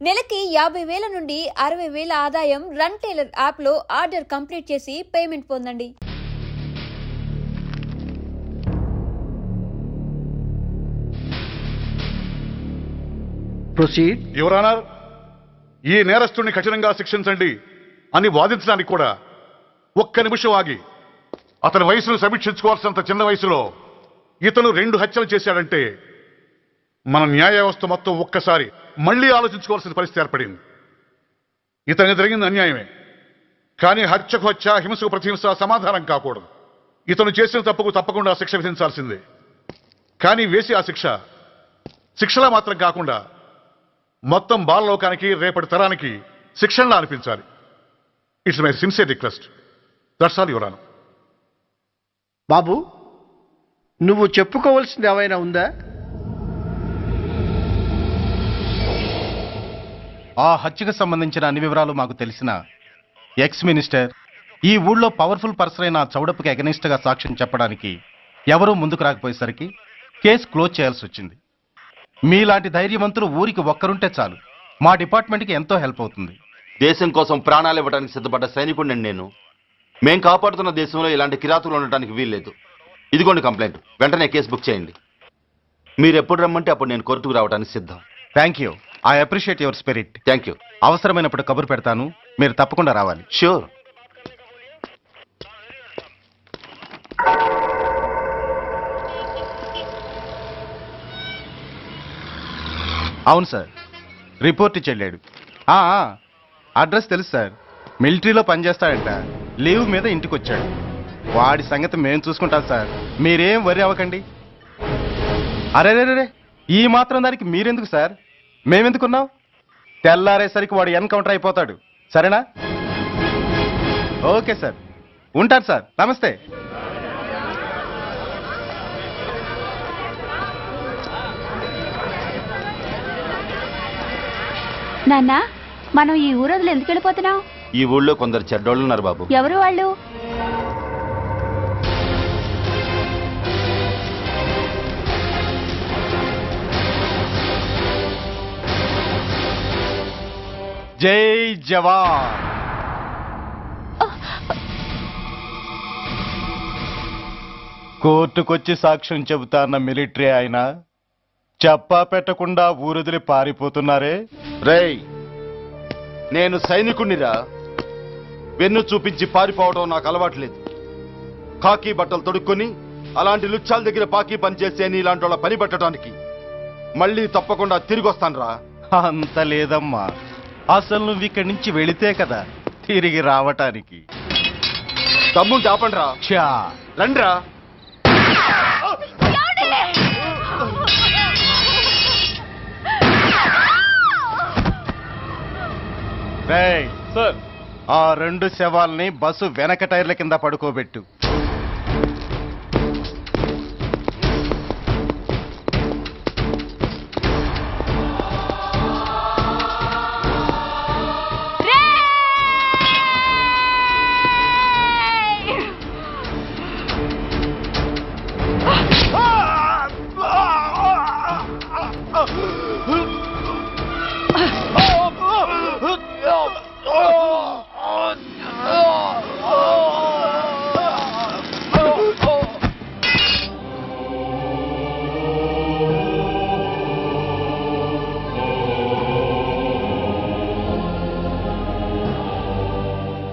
నెలకి 50,000 నుండి 60,000 ఆదాయం రన్ టైలర్ యాప్లో ఆర్డర్ కంప్లీట్ చేసి పేమెంట్ పొందండి. ప్రొసీడ్. యువర్ ఆనర్, ఈ నేరస్తుడిని కఠినంగా శిక్షించండి అని వాదించడానికి కూడా ఒక్క నిమిషం ఆగి అతని వయసును సమీక్షించుకోవాల్సినంత చిన్న వయసులో ఇతను 2 హత్యలు చేశాడంటే మన న్యాయ వ్యవస్థ మొత్తం ఒక్కసారి మళ్లీ ఆలోచించుకోవాల్సిన పరిస్థితి ఏర్పడింది. ఇతనికి జరిగింది అన్యాయమే, కానీ హత్యకు హత్య, హింసకు ప్రతిహింస సమాధానం కాకూడదు. ఇతను చేసిన తప్పుకు తప్పకుండా శిక్ష విధించాల్సిందే. కానీ వేసి ఆ శిక్షలా మాత్రం కాకుండా మొత్తం బాలలోకానికి, రేపటి తరానికి శిక్షణలా అనిపించాలి. It's my sincere request. That's all your honour. బాబు, నువ్వు చెప్పుకోవాల్సింది ఏమైనా ఉందా? ఆ హత్యకు సంబంధించిన అన్ని వివరాలు మాకు తెలిసిన ఎక్స్ మినిస్టర్ ఈ ఊళ్ళో పవర్ఫుల్ పర్సన్ అయిన చౌడప్పకి అగెనిస్ట్ గా సాక్ష్యం చెప్పడానికి ఎవరూ ముందుకు రాకపోయేసరికి కేసు క్లోజ్ చేయాల్సి వచ్చింది. మీలాంటి ధైర్యవంతులు ఊరికి ఒక్కరుంటే చాలు, మా డిపార్ట్మెంట్కి ఎంతో హెల్ప్ అవుతుంది. దేశం కోసం ప్రాణాలు ఇవ్వడానికి సిద్ధపడ్డ సైనికుడిని నేను. మేం కాపాడుతున్న దేశంలో ఇలాంటి కిరాతులు ఉండటానికి వీల్లేదు. ఇదిగోండి కంప్లైంట్, వెంటనే కేసు బుక్ చేయండి. మీరు ఎప్పుడు రమ్మంటే అప్పుడు నేను కోర్టుకు రావడానికి సిద్ధం. Thank you, I appreciate your spirit. Thank you. అవసరమైనప్పుడు కబురు పెడతాను, మీరు తప్పకుండా రావాలి. షూర్. అవును సార్, రిపోర్ట్ ఇచ్చి వెళ్ళాడు. అడ్రస్ తెలుసు సార్, మిలిటరీలో పనిచేస్తాడంట. లీవ్ మీద ఇంటికి వచ్చాడు. వాడి సంగతి మేము చూసుకుంటాం సార్, మీరేం వరి అవ్వకండి. అరే, ఈ మాత్రం దానికి మీరెందుకు సార్, మేమెందుకున్నాం? తెల్లారేసరికి వాడు ఎన్కౌంటర్ అయిపోతాడు. సరేనా? ఓకే సార్, ఉంటాను సార్, నమస్తే. నాన్నా, మనం ఈ ఊరొదిలి ఎందుకు వెళ్ళిపోతున్నాం? ఈ ఊళ్ళో కొందరు చెడ్డోళ్ళు ఉన్నారు బాబు. ఎవరు వాళ్ళు? జై జవాన్. కోర్టుకొచ్చి సాక్ష్యం చెబుతాన్న మిలిటరీ ఆయన చెప్పా పెట్టకుండా ఊరొదిలి పారిపోతున్నారే. రేయ్, నేను సైనికుణ్ణిరా. వెన్ను చూపించి పారిపోవడం నాకు అలవాట్లేదు. కాకి బట్టలు తొడుక్కొని అలాంటి లుచ్చాల దగ్గర పాకి పనిచేసే ఇలాంటి వాళ్ళ పని పట్టడానికి మళ్ళీ తప్పకుండా తిరిగి వస్తానురా. అంత లేదమ్మా, అసలు నువ్వు ఇక్కడి నుంచి వెళితే కదా తిరిగి రావటానికి. తమ్ముంటే ఆపండిరా. చా రండిరా. రేయ్ సార్, ఆ 2 శవాల్ని బస్సు వెనక టైర్ల కింద పడుకోబెట్టు.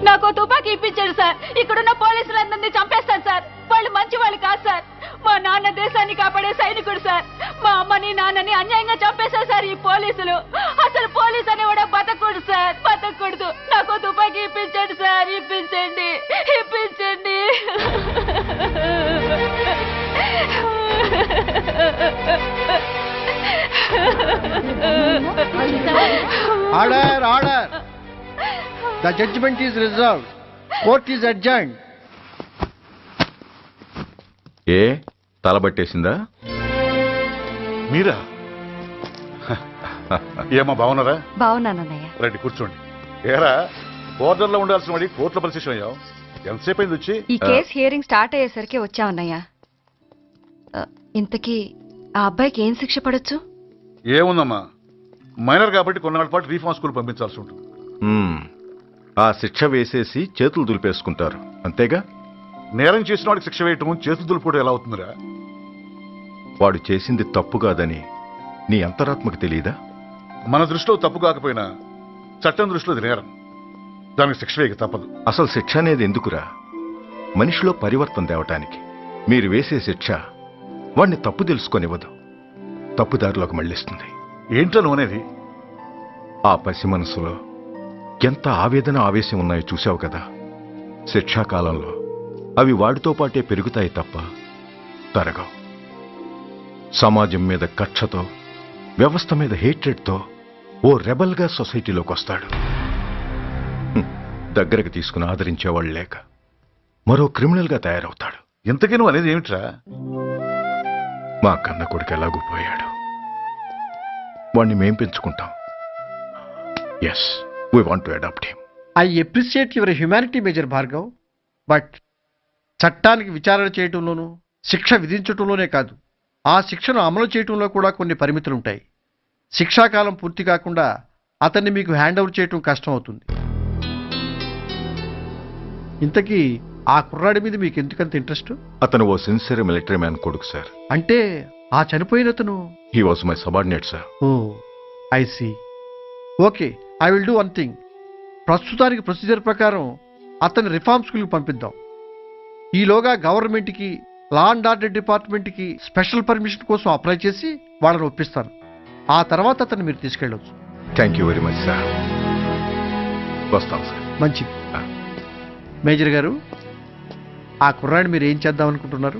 నాకు తుపాకీ ఇప్పించాడు సార్. ఇక్కడున్న పోలీసులందరినీ చంపేస్తాను సార్. వాళ్ళు మంచి వాళ్ళు కాదు సార్. మా నాన్న దేశాన్ని కాపాడే సైనికుడు సార్. మా అమ్మని నాన్నని అన్యాయంగా చంపేశారు సార్ ఈ పోలీసులు. అసలు పోలీసు అనేవాడు బతకూడదు సార్, బతకూడదు. నాకు తుపాకీ ఇప్పించండి సార్, ఇప్పించండి, ఇప్పించండి. Order, order. The judgment is reserved. Court is adjourned. ఏ తలబట్టేసిందా? మీరా? ఏమో బాగున్నారా? బాగున్నానన్నయ్య. రండి కూర్చోండి. ఏరా, బోర్డర్లో ఉండాల్సిన వాడి కోర్టులో పరిశీలన అయ్యావు. ఎంతసేపు అయింది వచ్చి? ఈ కేసు హియరింగ్ స్టార్ట్ అయ్యేసరికి వచ్చావన్నయ్య. ఇంతకీ ఆ అబ్బాయికి ఏం శిక్ష పడొచ్చు? ఏముందమ్మా, మైనర్ కాబట్టి కొన్నాళ్ళ పాటు రీఫార్మ్ స్కూల్ పంపించాల్సి ఉంటుంది. ఆ శిక్ష వేసేసి చేతులు దులిపేసుకుంటారు అంతేగా? నేరం చేసిన వాడికి శిక్ష వేయటం చేతులు దులుపుకోవడం ఎలా అవుతుందిరా? వాడు చేసింది తప్పు కాదని నీ అంతరాత్మకు తెలియదా? మన దృష్టిలో తప్పు కాకపోయినా చట్టం దృష్టిలో అది నేరం. దానికి శిక్ష వేయక తప్పదు. అసలు శిక్ష అనేది ఎందుకురా? మనిషిలో పరివర్తన తేవటానికి. మీరు వేసే శిక్ష వాడిని తప్పు తెలుసుకొనివ్వదు, తప్పుదారిలోకి మళ్ళిస్తుంది. ఏంటో అనేది? ఆ పసి మనసులో ఎంత ఆవేదన ఆవేశం ఉన్నాయో చూశావు కదా. శిక్షాకాలంలో అవి వాడితో పాటే పెరుగుతాయి తప్ప తరగవు. సమాజం మీద కక్షతో, వ్యవస్థ మీద హేట్రెడ్తో ఓ రెబల్గా సొసైటీలోకి వస్తాడు. దగ్గరకు తీసుకుని ఆదరించేవాళ్ళు లేక మరో క్రిమినల్గా తయారవుతాడు. ఇంతకీ నువ్వు అనేది ఏమిట్రా? మా కన్న కొడుకు ఎలాగూ పోయాడు, వాణ్ణి మేం పెంచుకుంటాం. Yes, we want to adopt him. I appreciate your humanity major Bhargav, but చట్టానికి విచారణ చేయటంలోనూ శిక్ష విధించటంలోనే కాదు, ఆ శిక్షను అమలు చేయటంలో కూడా కొన్ని పరిమితులుంటాయి. శిక్షాకాలం పూర్తి కాకుండా అతన్ని మీకు హ్యాండ్ ఓవర్ చేయటం కష్టం అవుతుంది. ఇంతకీ ఆ కుర్రాడి మీద మీకు ఎందుకంత ఇంట్రెస్ట్? అతను ఓ సిన్సియర్ మిలిటరీ మ్యాన్ కొడుకు సార్. అంటే ఆ చనిపోయినతను? He was my subordinate sir. Oh, I see. Okay, I will do one thing. ప్రస్తుతానికి ప్రొసీజర్ ప్రకారం అతన్ని రిఫార్మ్ స్కూల్కి పంపిద్దాం. ఈలోగా గవర్నమెంట్కి, లా అండ్ ఆర్డర్ డిపార్ట్మెంట్కి స్పెషల్ పర్మిషన్ కోసం అప్లై చేసి వాళ్ళని ఒప్పిస్తాను. ఆ తర్వాత అతన్ని మీరు తీసుకెళ్ళవచ్చు. Thank you very much sir. వస్తాం సార్. మంచిది. మేజర్ గారు, ఆ కుర్రాడిని మీరు ఏం చేద్దాం అనుకుంటున్నారు?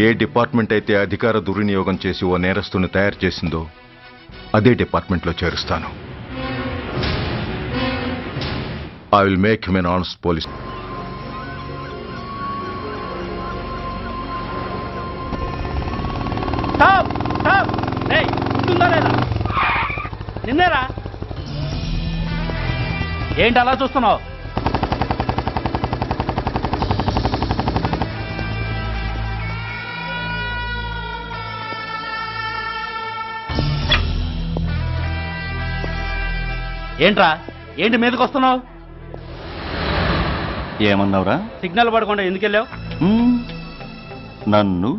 ఏ డిపార్ట్మెంట్ అయితే అధికార దుర్వినియోగం చేసి ఓ నేరస్తుని తయారు చేసిందో అదే డిపార్ట్మెంట్లో చేరుస్తాను. I will make him an honest police. నిన్నేరా? ఏంటి అలా చూస్తున్నావు? ఏంట్రా, ఏంటి మీదకి వస్తున్నావు? ఏమన్నావురా? సిగ్నల్ పడకుండా ఎందుకు వెళ్ళావు? నన్ను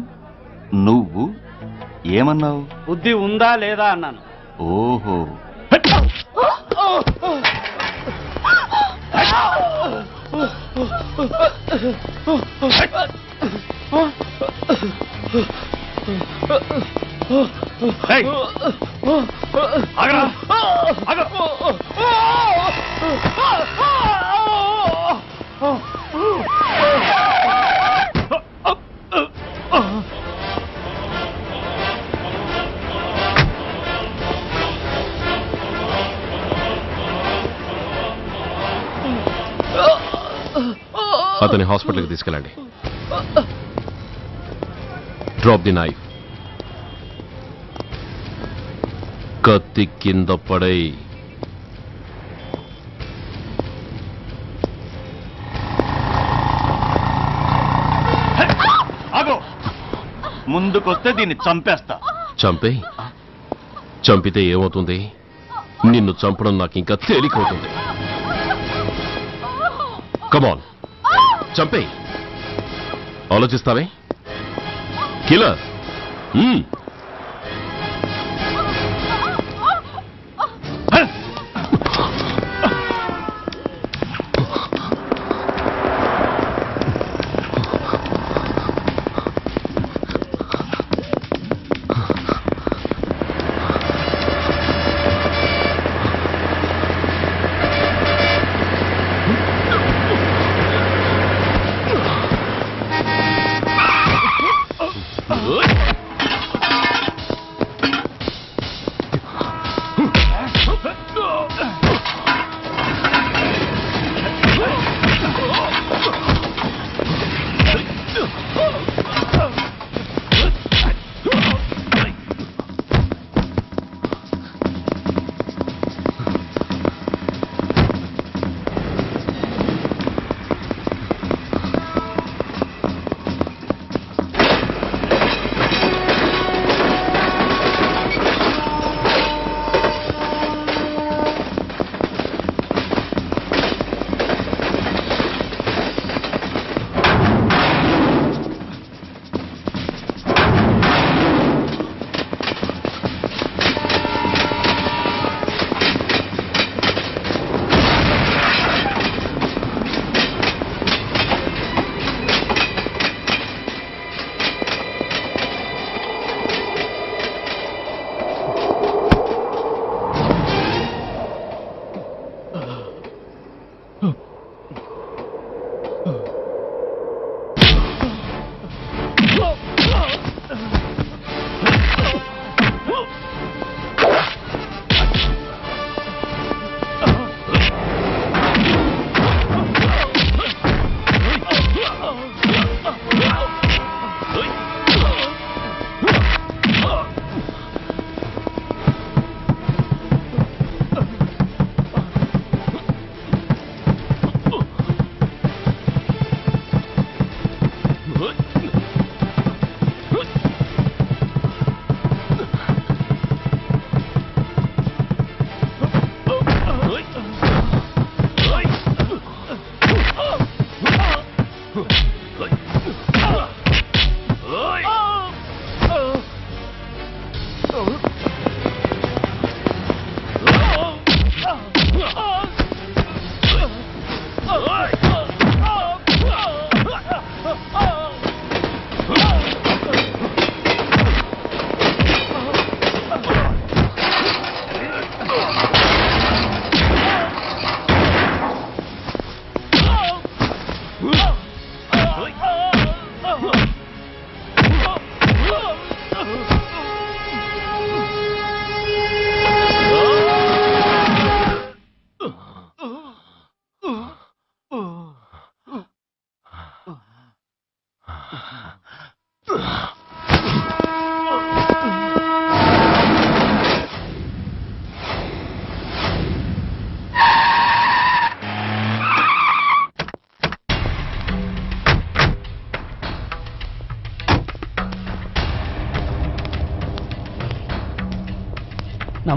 నువ్వు ఏమన్నావు? బుద్ధి ఉందా లేదా అన్నాను. ఓహో, అతని హాస్పిటల్కి తీసుకెళ్ళండి. Drop the knife. కత్తి కింద పడై. ముందుకొస్తే దీన్ని చంపేస్తా. చంపే. చంపితే ఏమవుతుంది? నిన్ను చంపడం నాకు ఇంకా తేలికవుతుంది. కమాన్, చంపే. ఆలోచిస్తావే కిల్లర్?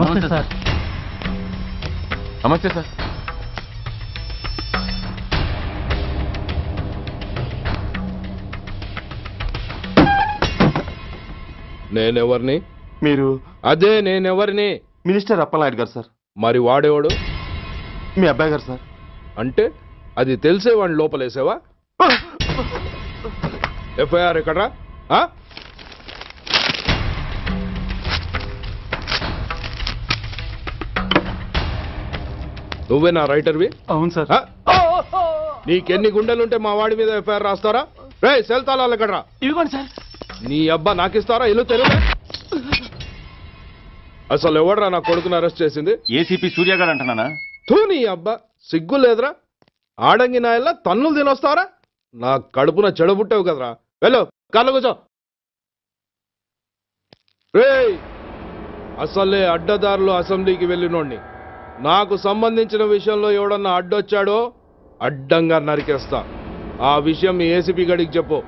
నమస్తే సార్. నమస్తే సార్. నేనెవరిని? మీరు? అదే నేనెవరిని? మినిస్టర్ అప్పలనాయుడు గారు సార్. మరి వాడేవాడు? మీ అబ్బాయి గారు సార్. అంటే అది తెలిసే వాడిని లోపలేసావా? ఎఫ్ఐఆర్ ఎక్కడ్రా? నువ్వే నా రైటర్వి? అవును సార్. నీకెన్ని గుండెలుంటే మా వాడి మీద ఎఫ్ఐఆర్ రాస్తారా? రే సెల్ తాళాలు ఎక్కడ్రా? ఇదిగోండి సార్. నీ అబ్బా నాకిస్తారా? ఇల్లు తెరువు. అసలు ఎవడరా నా కొడుకుని అరెస్ట్ చేసింది? ఏసీపీ సూర్య గారు అంటున్నానా? తూ నీ అబ్బా సిగ్గు లేదురా? ఆడంగి నాయల్లా తన్నులు తినొస్తావరా? నా కడుపున చెడబుట్టావు కదరా. వెళ్ళు కార్లో కూర్చో. రేయ్ అసలే అడ్డదారులు అసెంబ్లీకి వెళ్ళినోడిని. నాకు సంబంధించిన విషయంలో ఎవడన్నా అడ్డొచ్చాడో అడ్డంగా నరికేస్తా. ఆ విషయం మీ ఏసీపీ గడికి చెప్పు.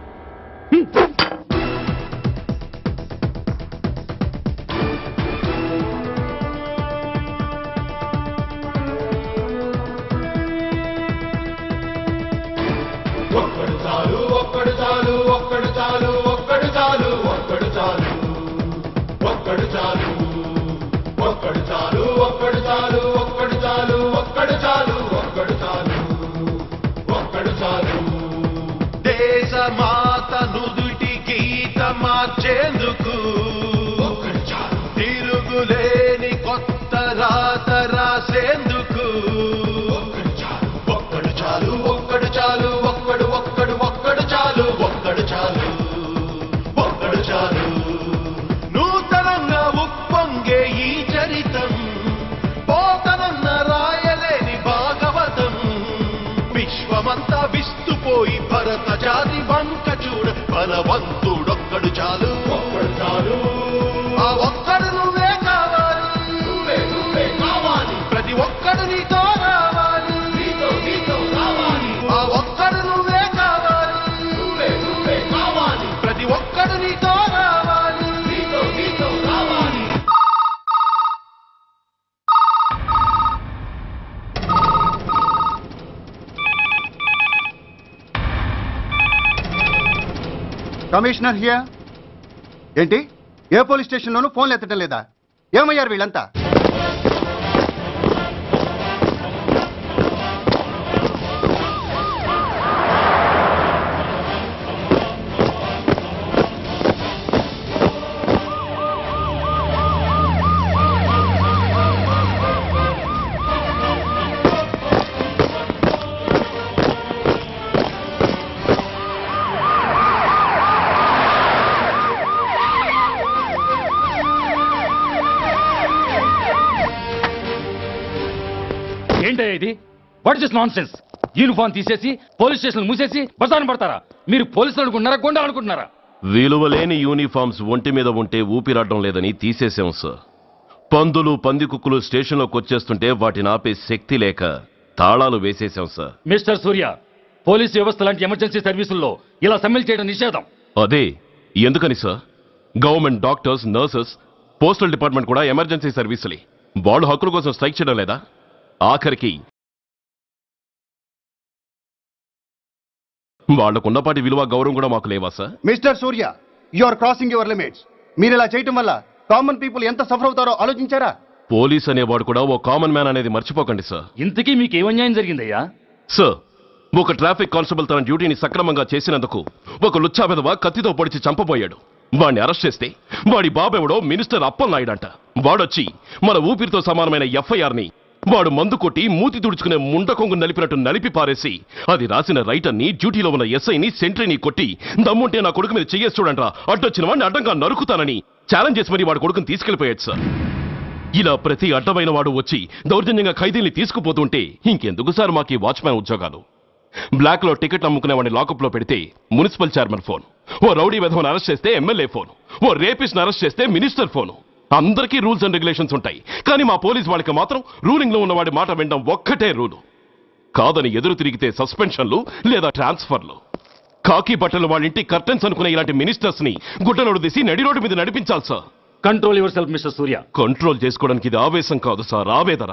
దేశమాత నుదుటి గీత మార్చేందుకు తిరుగులేని కొత్త రాత రాసేందుకు ఒక్కడు చాలు ఒక్కడు చాలు ఒక్కడు ఒక్కడు ఒక్కడు చాలు ఒక్కడు చాలు ఒక్కడు చాలు నూతనంగా ఉప్పొంగే ఈ చరితం పోతనన్న రాయలేని భాగవతం విశ్వమంతా విస్తుపోయి భరత జాతి వంక చూడ బలవంతుడొక్కడు చాలు ఒక్కడు చాలు ఆ ఒక్కడు నువ్వే కావాలి నువ్వే కావాలి ప్రతి ఒక్కడు నీతో రావాలి నీతో రావాలి ఆ ఒక్కడు నువ్వే కావాలి నువ్వే కావాలి ప్రతి ఒక్కడు నీతో రావాలి నీతో రావాలి. Commissioner here. ఏంటి ఏ పోలీస్ స్టేషన్లోనూ ఫోన్లు ఎత్తడం లేదా? ఏమయ్యారు వీళ్ళంతా? ఏంటయ్యా ఇది? What is non sense? Uniform తీసేసి పోలీస్ స్టేషన్ మూసేసి బజారు పడతారా? మీరు పోలీసులు అనుకుంటున్నారా, గుండా అనుకుంటున్నారా? విలువలేని యూనిఫామ్స్ ఒంటి మీద ఉంటే ఊపిరాడడం లేదని తీసేసాం సార్. పందులు పందికుక్కులు స్టేషన్లోకి వచ్చేస్తుంటే వాటిని ఆపే శక్తి లేక తాళాలు వేసేసాం సార్. మిస్టర్ సూర్య, పోలీసు వ్యవస్థ లాంటి ఎమర్జెన్సీ సర్వీసుల్లో ఇలా సమ్మెలు చేయడం నిషేధం. అదే ఎందుకని sir? Government doctors, nurses, postal department కూడా ఎమర్జెన్సీ సర్వీసులే. వాళ్ళు హక్కుల కోసం స్ట్రైక్ చేయడం లేదా? ఆఖరికి వాళ్లకున్నపాటి విలువ గౌరవం కూడా మాకు లేవా sir? Mister Surya, you are crossing your limits. మీరు ఇలా చేయటం వల్ల కామన్ పీపుల్ ఎంత సఫర్ అవుతారో ఆలోచించారా? పోలీస్ అనేవాడు కూడా ఓ కామన్ మ్యాన్ అనేది మర్చిపోకండి సార్. ఇంతకీ మీకు ఏమన్యాయం జరిగిందయ్యా? సార్, ఒక ట్రాఫిక్ కానిస్టేబుల్ తన డ్యూటీని సక్రమంగా చేసినందుకు ఒక లుచ్చా విధవ కత్తితో పొడిచి చంపబోయాడు. వాడిని అరెస్ట్ చేస్తే వాడి బాబెవడో మినిస్టర్ అప్పలనాయుడంట. వాడొచ్చి మన ఊపిరితో సమానమైన ఎఫ్ఐఆర్ని వాడు మందు కొట్టి మూతి తుడుచుకునే ముండకొంగు నలిపినట్టు నలిపి పారేసి అది రాసిన రైటర్ని, డ్యూటీలో ఉన్న ఎస్ఐని, సెంట్రీని కొట్టి దమ్ముంటే నా కొడుకు మీద చెయ్యేసి చూడంట్రా, అడ్డొచ్చిన వాడిని అడ్డంగా నరుకుతానని ఛాలెంజ్ చేసి మరి వాడు కొడుకుని తీసుకెళ్లిపోయాడు సార్. ఇలా ప్రతి అడ్డమైన వాడు వచ్చి దౌర్జన్యంగా ఖైదీల్ని తీసుకుపోతుంటే ఇంకెందుకు సార్ మాకు ఈ వాచ్మ్యాన్ ఉద్యోగాలు? బ్లాక్ లో టికెట్లు అమ్ముకునే వాడిని లాకప్ లో పెడితే మున్సిపల్ చైర్మన్ ఫోన్, ఓ రౌడీ విధవను అరెస్ట్ చేస్తే ఎమ్మెల్యే ఫోన్, ఓ రేపిస్ట్ అరెస్ట్ చేస్తే మినిస్టర్ ఫోను. అందరికీ రూల్స్ అండ్ రెగ్యులేషన్స్ ఉంటాయి, కానీ మా పోలీస్ వాళ్ళకి మాత్రం రూలింగ్ లో ఉన్న వాడి మాట వినడం ఒక్కటే రూలు. కాదని ఎదురు తిరిగితే సస్పెన్షన్లు లేదా ట్రాన్స్ఫర్లు. కాకి బట్టలు వాళ్ళ ఇంటి కర్టెన్స్ అనుకునే ఇలాంటి మినిస్టర్స్ ని గుడ్డలోడు తీసి నడి రోడ్డు మీద నడిపించాలి sir. Control your self mister Surya. Control చేసుకోవడానికి ఇది ఆవేశం కాదు సార్, ఆవేదన.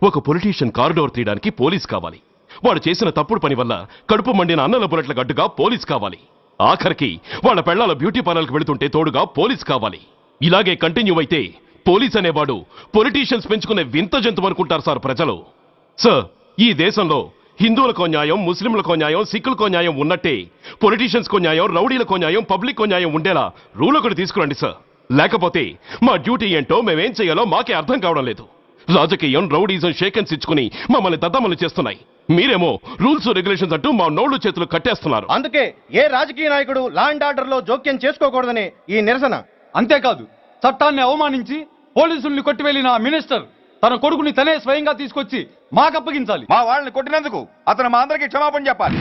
ఒక పొలిటీషియన్ కారిడోర్ తీయడానికి పోలీస్ కావాలి. వాడు చేసిన తప్పుడు పని వల్ల కడుపు మండిన అన్నల బుల్లెట్ల గడ్డుగా పోలీస్ కావాలి. ఆఖరికి వాళ్ళ పెళ్లాల బ్యూటీ పార్లర్కి వెళుతుంటే తోడుగా పోలీస్ కావాలి. ఇలాగే కంటిన్యూ అయితే పోలీస్ అనేవాడు పొలిటీషియన్స్ పెంచుకునే వింత జంతువు అనుకుంటారు సార్ ప్రజలు. సార్, ఈ దేశంలో హిందువులకో న్యాయం, ముస్లింలకో న్యాయం, సిక్కులకో న్యాయం ఉన్నట్టే పొలిటీషియన్స్కో న్యాయం, రౌడీలకో న్యాయం, పబ్లిక్కో న్యాయం ఉండేలా రూల్ ఒకటి తీసుకురండి సార్. లేకపోతే మా డ్యూటీ ఏంటో మేమేం చేయాలో మాకే అర్థం కావడం లేదు. రాజకీయం, రౌడీజం షేకెన్స్ ఇచ్చుకుని మమ్మల్ని దద్దమలు చేస్తున్నాయి. మీరేమో రూల్స్ రెగ్యులేషన్స్ అంటూ మా నోళ్లు చేతులు కట్టేస్తున్నారు. అందుకే ఏ రాజకీయ నాయకుడు లా అండ్ ఆర్డర్ లో జోక్యం చేసుకోకూడదని ఈ నిరసన. అంతేకాదు, చట్టాన్ని అవమానించి పోలీసుల్ని కొట్టివెళ్లిన మినిస్టర్ తన కొడుకుని తనే స్వయంగా తీసుకొచ్చి మాకు అప్పగించాలి. మా వాళ్ళని కొట్టినందుకు అతను మా అందరికీ క్షమాపణ చెప్పాలి.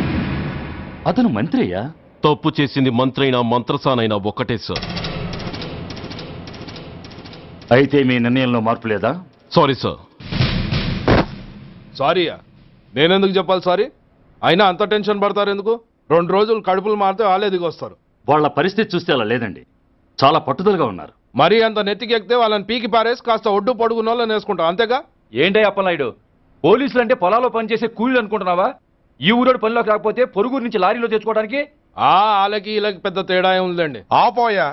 అతను మంత్రి అయ్యా. తప్పు చేసింది మంత్రైనా మంత్రసానైనా ఒక్కటే సార్. అయితే మీ నిర్ణయంలో మార్పు లేదా? Sorry sir. సారీయా? నేనెందుకు చెప్పాలి సారీ? అయినా అంత టెన్షన్ పడతారు ఎందుకు? 2 రోజులు కడుపులు మారితే వాళ్ళే దిగొస్తారు. వాళ్ళ పరిస్థితి చూస్తే అలా లేదండి, చాలా పట్టుదలగా ఉన్నారు. మరీ అంత నెత్తికెక్కితే వాళ్ళని పీకి పారేసి కాస్త ఒడ్డు పొడుగున్న వాళ్ళని వేసుకుంటాం, అంతేగా? ఏంటే అప్పలనాయుడు, పోలీసులు అంటే పొలాల్లో పనిచేసే కూలీలు అనుకుంటున్నావా? ఈ ఊరోడు పనిలోకి రాకపోతే పొరుగురు నుంచి లారీలో తెచ్చుకోవడానికి వాళ్ళకి వీళ్ళకి పెద్ద తేడా ఉందండి. ఆపోయా,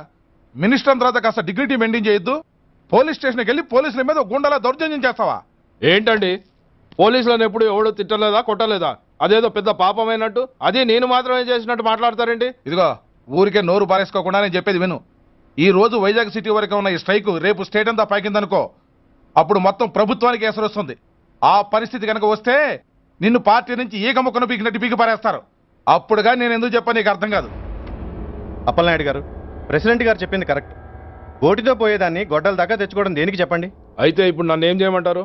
మినిస్టర్ తర్వాత కాస్త డిగ్నిటీ మెయింటైన్ చేయొద్దు. పోలీస్ స్టేషన్కి వెళ్ళి పోలీసుల మీద గుండాల దౌర్జన్యం చేస్తావా? ఏంటండి, పోలీసులను ఎప్పుడు ఎవడో తిట్టలేదా, కొట్టలేదా? అదేదో పెద్ద పాపమైనట్టు, అదే నేను మాత్రమే చేసినట్టు మాట్లాడతారేంటి? ఇదిగో, ఊరికే నోరు పారేసుకోకుండా నేను చెప్పేది విను. ఈ రోజు వైజాగ్ సిటీ వరకు ఉన్న ఈ స్ట్రైక్ రేపు స్టేట్ అంతా పైకిందనుకో, అప్పుడు మొత్తం ప్రభుత్వానికి ఎసరు వస్తుంది. ఆ పరిస్థితి కనుక వస్తే నిన్ను పార్టీ నుంచి ఈగ ముక్కను పీకినట్టు పీకి పారేస్తారు. అప్పుడుగా నేను ఎందుకు చెప్పాను నీకు అర్థం కాదు. అప్పలనాయుడు గారు, ప్రెసిడెంట్ గారు చెప్పింది కరెక్ట్. గోటితో పోయేదాన్ని గొడ్డల దాకా తెచ్చుకోవడం దేనికి చెప్పండి? అయితే ఇప్పుడు నన్ను ఏం చేయమంటారు?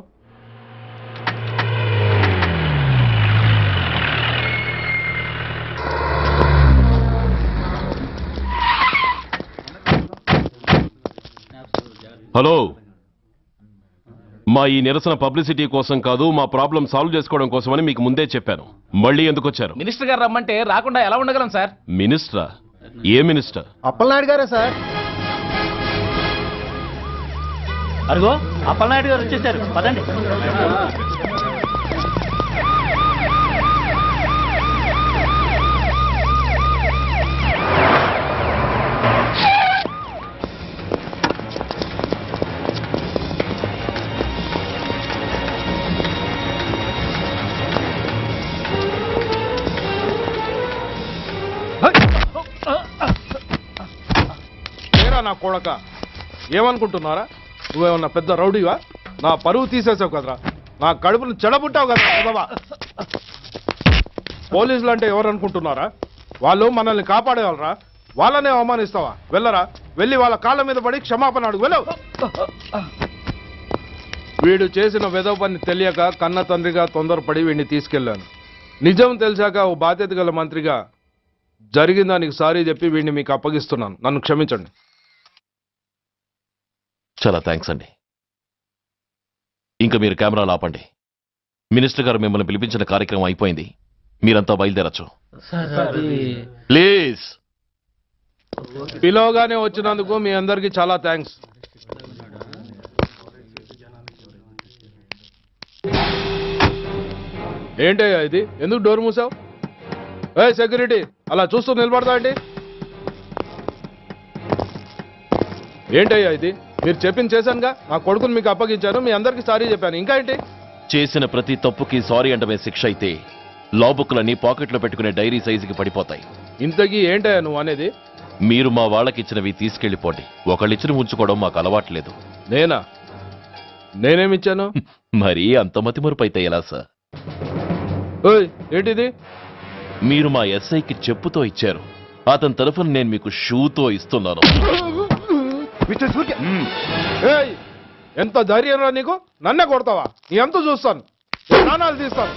హలో, మా ఈ నిరసన పబ్లిసిటీ కోసం కాదు, మా ప్రాబ్లం సాల్వ్ చేసుకోవడం కోసమని మీకు ముందే చెప్పాను. మళ్ళీ ఎందుకు వచ్చారు? మినిస్టర్ గారు రమ్మంటే రాకుండా ఎలా ఉండగలం సార్? మినిస్టరా? ఏ మినిస్టర్? అప్పలనాయుడు గారే సార్. అదిగో అప్పలనాయుడు గారు వచ్చేసారు, పదండి. నా కొడక, ఏమనుకుంటున్నారా? నువ్వేమన్నా పెద్ద రౌడీవా? నా పరువు తీసేసావు కదరా, నా కడుపును చెడబుట్టావు కదా. పోలీసులు అంటే ఎవరు అనుకుంటున్నారా? వాళ్ళు మనల్ని కాపాడేవాళ్ళరా? వాళ్ళనే అవమానిస్తావా? వెళ్ళరా, వెళ్ళి వాళ్ళ కాళ్ళ మీద పడి క్షమాపణ అడుగు, వెళ్ళవు. వీడు చేసిన వెధవ పని తెలియక కన్న తండ్రిగా తొందరపడి వీడిని తీసుకెళ్లాను. నిజం తెలిసాక ఓ బాధ్యత గల మంత్రిగా జరిగిన దానికి సారీ చెప్పి వీడిని మీకు అప్పగిస్తున్నాను. నన్ను క్షమించండి. చాలా థ్యాంక్స్ అండి. ఇంకా మీరు కెమెరాలు ఆపండి. మినిస్టర్ గారు మిమ్మల్ని పిలిపించిన కార్యక్రమం అయిపోయింది, మీరంతా బయలుదేరచ్చు ప్లీజ్. పిలవగానే వచ్చినందుకు మీ అందరికీ చాలా థ్యాంక్స్. ఏంటయ్యా ఇది? ఎందుకు డోర్ మూసావు? ఏ సెక్యూరిటీ, అలా చూస్తూ నిలబడతా అండి. ఏంటయ్యా ఇది? మీరు చెప్పింది చేశానుగా, నా కొడుకుని మీకు అప్పగించాను, మీ అందరికీ సారీ చెప్పాను, ఇంకా ఏంటి? చేసిన ప్రతి తప్పుకి సారీ అంటమే శిక్ష అయితే లా బుక్లన్నీ పాకెట్లో పెట్టుకునే డైరీ సైజుకి పడిపోతాయి. ఇంతకీ ఏంటయ్యా నువ్వు అనేది? మీరు మా వాళ్ళకిచ్చినవి తీసుకెళ్లిపోండి. ఒకళ్ళిచ్చిన ఉంచుకోవడం మాకు అలవాట్లేదు. నేనా? నేనేమిచ్చాను? మరీ అంత మతిమరుపు అయితే ఎలా సార్? ఏంటిది? మీరు మా ఎస్ఐకి చెప్పుతో ఇచ్చారు, అతని తరఫున నేను మీకు షూతో ఇస్తున్నాను. ఎంత ధైర్యం రా నీకు? నన్నే కొడతావా? నీ అంత చూస్తాను, ప్రాణాలు తీస్తాను.